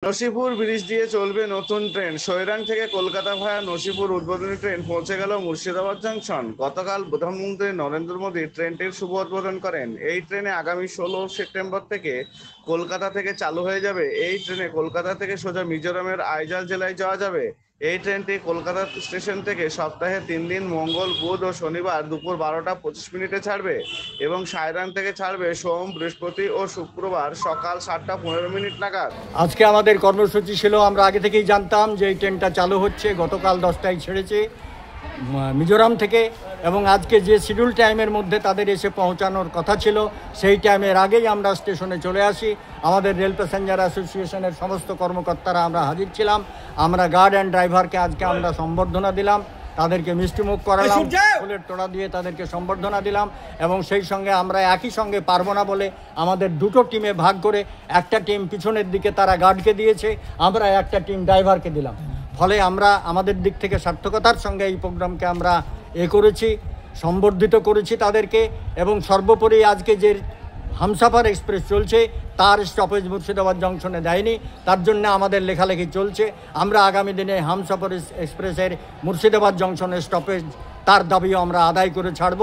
Nasipur bridge দিয়ে চলবে নতুন ট্রেন। সৈরাং থেকে কলকাতা ভায়া নসিপুর উদ্বোধনী ট্রেন পৌঁছে গেল মুর্শিদাবাদ জংশন। গতকাল প্রধানমন্ত্রী নরেন্দ্র মোদী ট্রেনটির শুভ উদ্বোধন করেন। এই ট্রেনে আগামী 16 সেপ্টেম্বর থেকে কলকাতা থেকে চালু হয়ে যাবে। এই ট্রেনে কলকাতা থেকে সোজা মিজোরামের আইজল জেলায় যাওয়া যাবে। এই ট্রেনটি কলকাতা স্টেশন থেকে সপ্তাহে 3 দিন মঙ্গল, বুধ ও শনিবার দুপুর 12টা 25 ছাড়বে এবং সায়রাং থেকে ছাড়বে সোম, বৃহস্পতি ও শুক্রবার সকাল 7টা 15 নাগাদ। আজকে আমাদের কর্মসূচি ছিল, আমরা আগে থেকেই জানতাম যে এই ট্রেনটা চালু হচ্ছে। গতকাল 10টায় ছেড়েছে মিজোরাম থেকে এবং আজকে যে শিডিউল টাইমের মধ্যে তাদের এসে পৌঁছানোর কথা ছিল সেই টাইমের আগেই আমরা স্টেশনে চলে আসি। আমাদের রেল প্যাসেঞ্জার অ্যাসোসিয়েশনের সমস্ত কর্মকর্তারা আমরা হাজির ছিলাম। আমরা গার্ড অ্যান্ড ড্রাইভারকে আজকে আমরা সম্বর্ধনা দিলাম, তাদেরকে মিষ্টিমুখ করালাম, ফুলের তোড়া দিয়ে তাদেরকে সম্বর্ধনা দিলাম এবং সেই সঙ্গে আমরা একই সঙ্গে পারবো না বলে আমাদের দুটো টিমে ভাগ করে একটা টিম পিছনের দিকে তারা গার্ডকে দিয়েছে, আমরা একটা টিম ড্রাইভারকে দিলাম। ফলে আমরা আমাদের দিক থেকে সার্থকতার সঙ্গে এই প্রোগ্রামকে আমরা করেছি, সম্বর্ধিত করেছি তাদেরকে। এবং সর্বোপরি আজকে যে হামসাফার এক্সপ্রেস চলছে তার স্টপেজ মুর্শিদাবাদ জংশনে দেয়নি, তার জন্য আমাদের লেখালেখি চলছে। আমরা আগামী দিনে হামসাফার এক্সপ্রেসের মুর্শিদাবাদ জংশনের স্টপেজ তার দাবিও আমরা আদায় করে ছাড়ব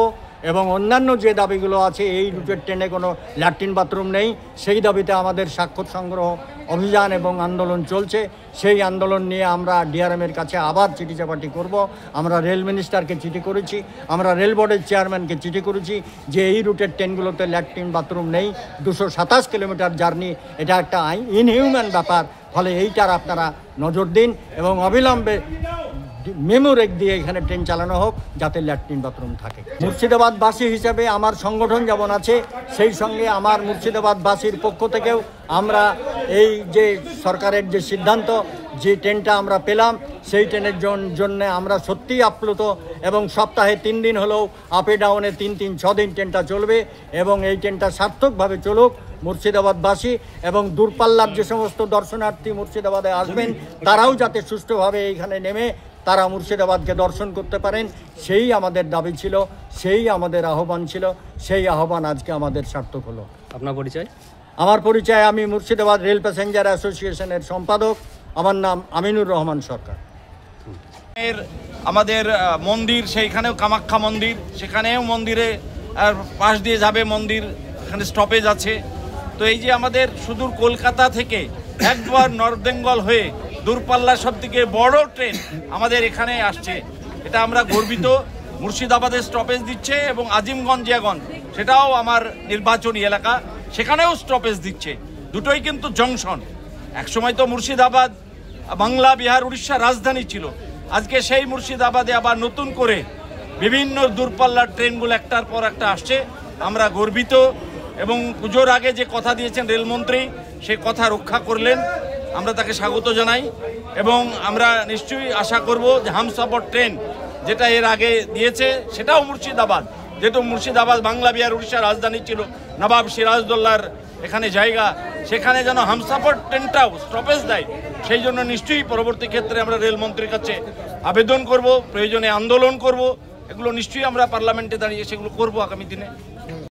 এবং অন্যান্য যে দাবিগুলো আছে, এই রুটের ট্রেনে কোনো ল্যাট্রিন বাথরুম নেই, সেই দাবিতে আমাদের স্বাক্ষর সংগ্রহ অভিযান এবং আন্দোলন চলছে। সেই আন্দোলন নিয়ে আমরা ডিআরএমের কাছে আবার চিঠি চাপাটি করব। আমরা রেল মিনিস্টারকে চিঠি করেছি, আমরা রেল বোর্ডের চেয়ারম্যানকে চিঠি করেছি যে এই রুটের ট্রেনগুলোতে ল্যাট্রিন বাথরুম নেই। 227 কিলোমিটার জার্নি, এটা একটা ইনহিউম্যান ব্যাপার। ফলে এইটার আপনারা নজর দিন এবং অবিলম্বে মেমো রেক দিয়ে এখানে ট্রেন চালানো হোক যাতে ল্যাট্রিন বাথরুম থাকে। মুর্শিদাবাদবাসী হিসাবে আমার সংগঠন যেমন আছে, সেই সঙ্গে আমার মুর্শিদাবাদবাসীর পক্ষ থেকেও আমরা এই যে সরকারের যে সিদ্ধান্ত, যে ট্রেনটা আমরা পেলাম সেই ট্রেনের জন্য আমরা সত্যিই আপ্লুত এবং সপ্তাহে 3 দিন হলেও আপে ডাউনে 3-6 দিন ট্রেনটা চলবে এবং এই ট্রেনটা সার্থকভাবে চলুক। মুর্শিদাবাদবাসী এবং দূরপাল্লার যে সমস্ত দর্শনার্থী মুর্শিদাবাদে আসবেন তারাও যাতে সুষ্ঠুভাবে এইখানে নেমে তারা মুর্শিদাবাদকে দর্শন করতে পারেন, সেই আমাদের দাবি ছিল, সেই আমাদের আহ্বান ছিল। সেই আহ্বান আজকে আমাদের সার্থক হলো। আপনার পরিচয়? আমার পরিচয়, আমি মুর্শিদাবাদ রেল প্যাসেঞ্জার অ্যাসোসিয়েশনের সম্পাদক। আমার নাম আমিনুর রহমান সরকার। আমাদের মন্দির, সেইখানেও কামাখ্যা মন্দির, সেখানেও মন্দিরে পাশ দিয়ে যাবে মন্দির, এখানে স্টপেজ আছে। তো এই যে আমাদের সুদূর কলকাতা থেকে একবার নর্থ বেঙ্গল হয়ে দূরপাল্লার সব থেকে বড় ট্রেন আমাদের এখানে আসছে, এটা আমরা গর্বিত। মুর্শিদাবাদের স্টপেজ দিচ্ছে এবং আজিমগঞ্জ জিয়াগঞ্জ, সেটাও আমার নির্বাচনী এলাকা, সেখানেও স্টপেজ দিচ্ছে। দুটোই কিন্তু জংশন। একসময় তো মুর্শিদাবাদ বাংলা, বিহার, উড়িষ্যার রাজধানী ছিল। আজকে সেই মুর্শিদাবাদে আবার নতুন করে বিভিন্ন দূরপাল্লার ট্রেনগুলো একটার পর একটা আসছে, আমরা গর্বিত। এবং পুজোর আগে যে কথা দিয়েছেন রেলমন্ত্রী, সেই কথা রক্ষা করলেন, আমরা তাকে স্বাগত জানাই। এবং আমরা নিশ্চয়ই আশা করব যে হামসফর ট্রেন যেটা এর আগে দিয়েছে সেটাও মুর্শিদাবাদ, যেহেতু মুর্শিদাবাদ বাংলা, বিহার, উড়িষ্যার রাজধানী ছিল, নবাব সিরাজদৌল্লার এখানে জায়গা, সেখানে যেন হামসফর ট্রেনটাও স্টপেজ দেয়, সেই জন্য নিশ্চয়ই পরবর্তী ক্ষেত্রে আমরা রেলমন্ত্রীর কাছে আবেদন করব, প্রয়োজনে আন্দোলন করব। এগুলো নিশ্চয়ই আমরা পার্লামেন্টে দাঁড়িয়ে সেগুলো করব আগামী দিনে।